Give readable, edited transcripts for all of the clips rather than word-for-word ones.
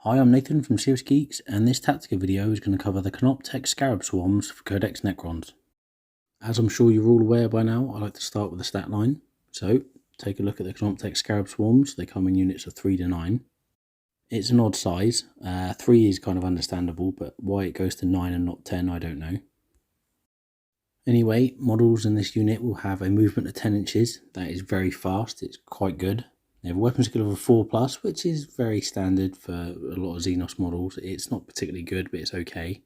Hi, I'm Nathan from Serious Geeks, and this Tactica video is going to cover the Canoptek Scarab Swarms for Codex Necrons. As I'm sure you're all aware by now, I like to start with the stat line. So, take a look at the Canoptek Scarab Swarms. They come in units of 3 to 9. It's an odd size. 3 is kind of understandable, but why it goes to 9 and not 10, I don't know. Anyway, models in this unit will have a movement of 10 inches. That is very fast. It's quite good. They have a weapon skill of a 4+, which is very standard for a lot of Xenos models. It's not particularly good, but it's okay.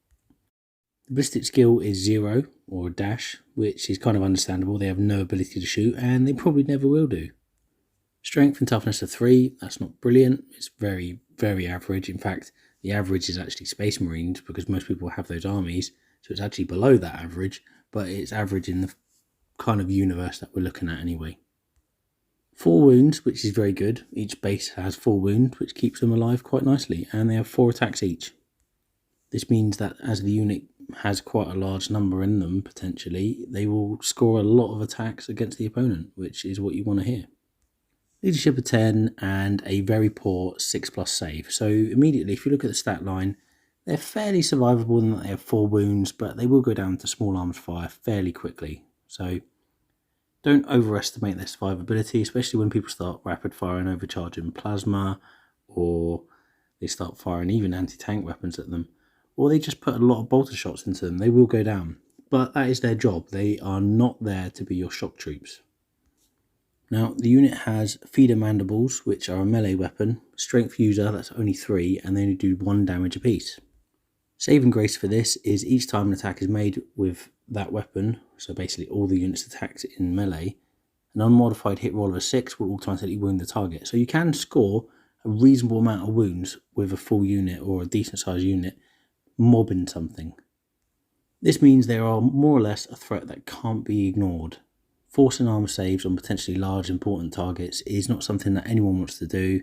The ballistic skill is 0, or a dash, which is kind of understandable. They have no ability to shoot, and they probably never will do. Strength and toughness are 3. That's not brilliant. It's very, very average. In fact, the average is actually Space Marines, because most people have those armies, so it's actually below that average, but it's average in the kind of universe that we're looking at anyway. 4 wounds, which is very good. Each base has 4 wounds, which keeps them alive quite nicely, and they have 4 attacks each. This means that as the unit has quite a large number in them, potentially, they will score a lot of attacks against the opponent, which is what you want to hear. Leadership of 10 and a very poor 6+ save. So immediately, if you look at the stat line, they're fairly survivable in that they have 4 wounds, but they will go down to small arms fire fairly quickly. So don't overestimate their survivability, especially when people start rapid firing, overcharging plasma, or they start firing even anti-tank weapons at them, or they just put a lot of bolter shots into them. They will go down, but that is their job. They are not there to be your shock troops. Now, the unit has feeder mandibles, which are a melee weapon, strength user, that's only 3, and they only do 1 damage apiece. Saving grace for this is each time an attack is made with that weapon, so basically all the units attacked in melee, an unmodified hit roll of a 6 will automatically wound the target. So you can score a reasonable amount of wounds with a full unit or a decent sized unit mobbing something. This means they are more or less a threat that can't be ignored. Forcing armor saves on potentially large important targets is not something that anyone wants to do.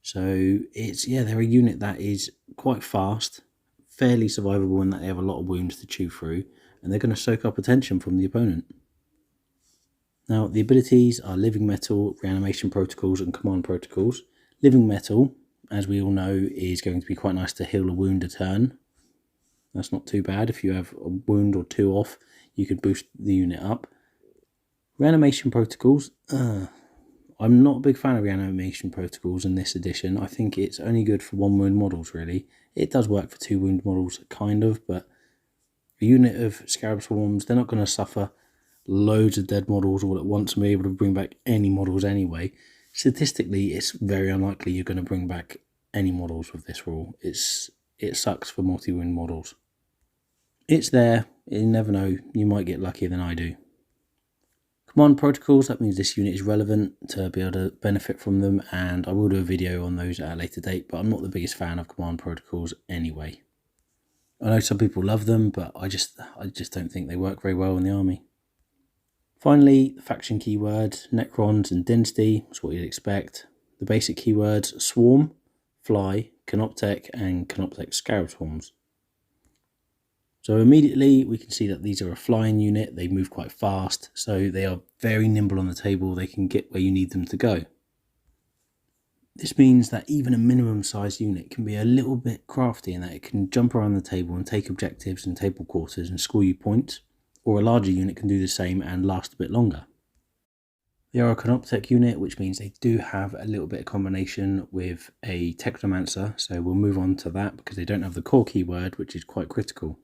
So they're a unit that is quite fast, fairly survivable in that they have a lot of wounds to chew through, and they're going to soak up attention from the opponent. Now, the abilities are Living Metal, Reanimation Protocols, and Command Protocols. Living Metal, as we all know, is going to be quite nice to heal a wound a turn. That's not too bad. If you have a wound or 2 off, you could boost the unit up. Reanimation Protocols, I'm not a big fan of Reanimation Protocols in this edition. I think it's only good for 1 wound models, really. It does work for 2 wound models, kind of, but a unit of Scarab Swarms, they're not going to suffer loads of dead models all at once and be able to bring back any models anyway. Statistically, it's very unlikely you're going to bring back any models with this rule. It sucks for multi-wound models. It's there. You never know. You might get luckier than I do. Command Protocols, that means this unit is relevant to be able to benefit from them, and I will do a video on those at a later date, but I'm not the biggest fan of Command Protocols anyway. I know some people love them, but I just don't think they work very well in the army. Finally, the faction keywords, Necrons and Dynasty, that's what you'd expect. The basic keywords, Swarm, Fly, Canoptek, and Canoptek Scarab Swarms. So immediately we can see that these are a flying unit. They move quite fast, so they are very nimble on the table. They can get where you need them to go. This means that even a minimum sized unit can be a little bit crafty in that it can jump around the table and take objectives and table quarters and score you points, or a larger unit can do the same and last a bit longer. They are a Canoptek unit, which means they do have a little bit of combination with a Technomancer, so we'll move on to that because they don't have the core keyword, which is quite critical.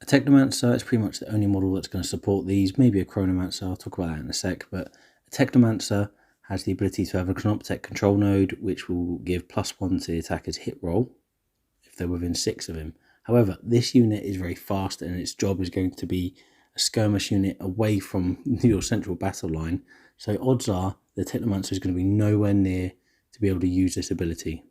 A Technomancer is pretty much the only model that's going to support these, maybe a Chronomancer, I'll talk about that in a sec, but a Technomancer has the ability to have a Canoptek control node, which will give +1 to the attacker's hit roll if they're within 6 of him. However, this unit is very fast, and its job is going to be a skirmish unit away from your central battle line, so odds are the Technomancer is going to be nowhere near to be able to use this ability.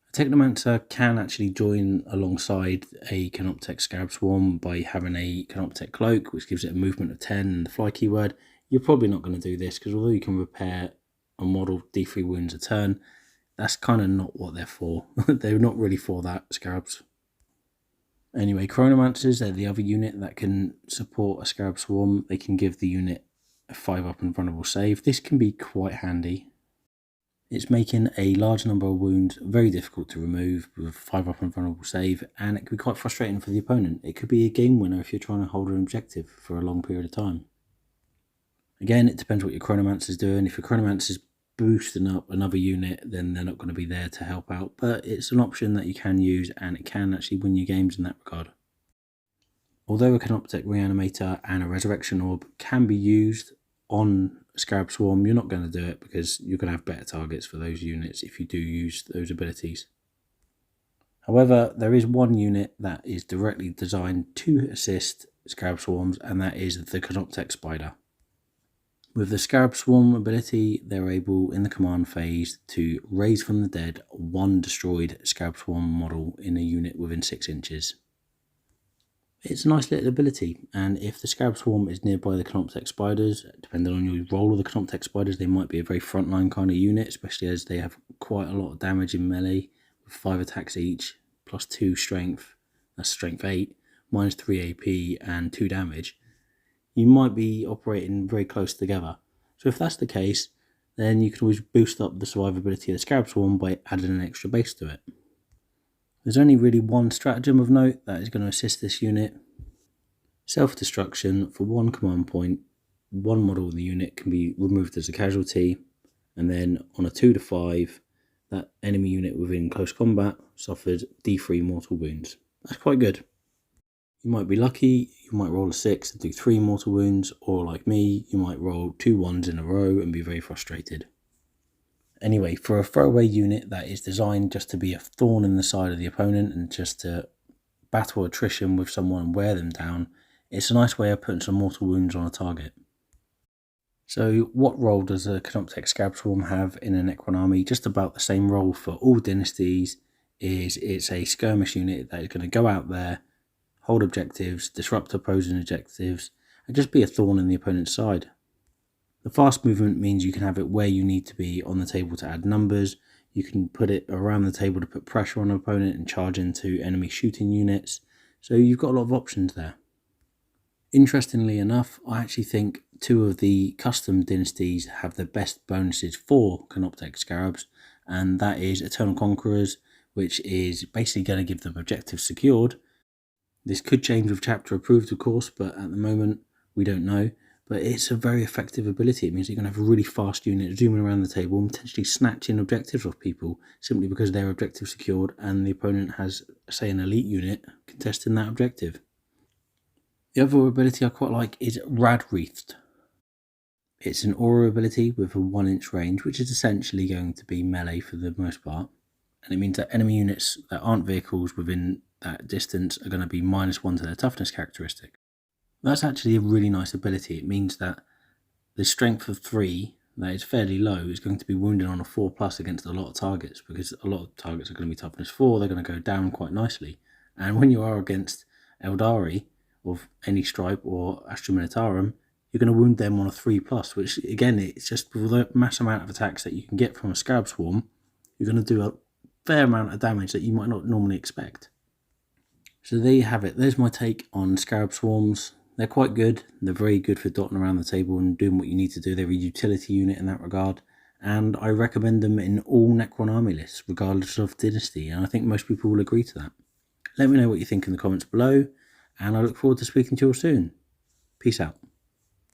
A Technomancer can actually join alongside a Canoptek Scarab Swarm by having a Canoptek Cloak, which gives it a movement of 10 and the fly keyword. You're probably not going to do this because although you can repair a model D3 wounds a turn, that's kind of not what they're for. They're not really for that, Scarabs. Anyway, Chronomancers, they're the other unit that can support a Scarab Swarm. They can give the unit a 5-up invulnerable save. This can be quite handy. It's making a large number of wounds very difficult to remove with 5 up and vulnerable save, and it can be quite frustrating for the opponent. It could be a game winner if you're trying to hold an objective for a long period of time. Again, it depends what your Chronomancer is doing. If your Chronomancer is boosting up another unit, then they're not going to be there to help out, but it's an option that you can use, and it can actually win you games in that regard. Although a Canoptek Reanimator and a Resurrection Orb can be used on Scarab Swarm, you're not going to do it because you're going to have better targets for those units if you do use those abilities. However, there is one unit that is directly designed to assist Scarab Swarms, and that is the Canoptek Spider. With the Scarab Swarm ability, they're able in the command phase to raise from the dead one destroyed Scarab Swarm model in a unit within 6 inches. It's a nice little ability, and if the Scarab Swarm is nearby the Canoptek Spiders, depending on your role of the Canoptek Spiders, they might be a very frontline kind of unit, especially as they have quite a lot of damage in melee, with 5 attacks each, plus 2 strength, that's strength 8, minus 3 AP and 2 damage. You might be operating very close together. So if that's the case, then you can always boost up the survivability of the Scarab Swarm by adding an extra base to it. There's only really one stratagem of note that is going to assist this unit. Self-destruction for 1 command point, 1 model in the unit can be removed as a casualty, and then on a 2 to 5, that enemy unit within close combat suffered D3 mortal wounds. That's quite good. You might be lucky, you might roll a 6 and do 3 mortal wounds, or like me, you might roll 2 1s in a row and be very frustrated. Anyway, for a throwaway unit that is designed just to be a thorn in the side of the opponent and just to battle attrition with someone and wear them down, it's a nice way of putting some mortal wounds on a target. So what role does a Canoptek Scarab Swarm have in a Necron army? Just about the same role for all dynasties. It's a skirmish unit that is going to go out there, hold objectives, disrupt opposing objectives, and just be a thorn in the opponent's side. The fast movement means you can have it where you need to be on the table to add numbers. You can put it around the table to put pressure on an opponent and charge into enemy shooting units. So you've got a lot of options there. Interestingly enough, I actually think 2 of the custom dynasties have the best bonuses for Canoptek Scarabs, and that is Eternal Conquerors, which is basically going to give them objectives secured. This could change with chapter approved, of course, but at the moment we don't know. But it's a very effective ability. It means you're going to have a really fast unit zooming around the table and potentially snatching objectives off people simply because their objective secured and the opponent has, say, an elite unit contesting that objective. The other ability I quite like is Rad Wreathed. It's an aura ability with a 1-inch range, which is essentially going to be melee for the most part. And it means that enemy units that aren't vehicles within that distance are going to be -1 to their toughness characteristic. That's actually a really nice ability. It means that the strength of 3, that is fairly low, is going to be wounded on a 4+ against a lot of targets, because a lot of targets are going to be toughness 4, they're going to go down quite nicely. And when you are against Eldari of any stripe or Astra Militarum, you're going to wound them on a 3+, which again, it's just with the mass amount of attacks that you can get from a Scarab Swarm, you're going to do a fair amount of damage that you might not normally expect. So there you have it. There's my take on Scarab Swarms. They're quite good. They're very good for dotting around the table and doing what you need to do. They're a utility unit in that regard. And I recommend them in all Necron army lists, regardless of dynasty. And I think most people will agree to that. Let me know what you think in the comments below. And I look forward to speaking to you all soon. Peace out.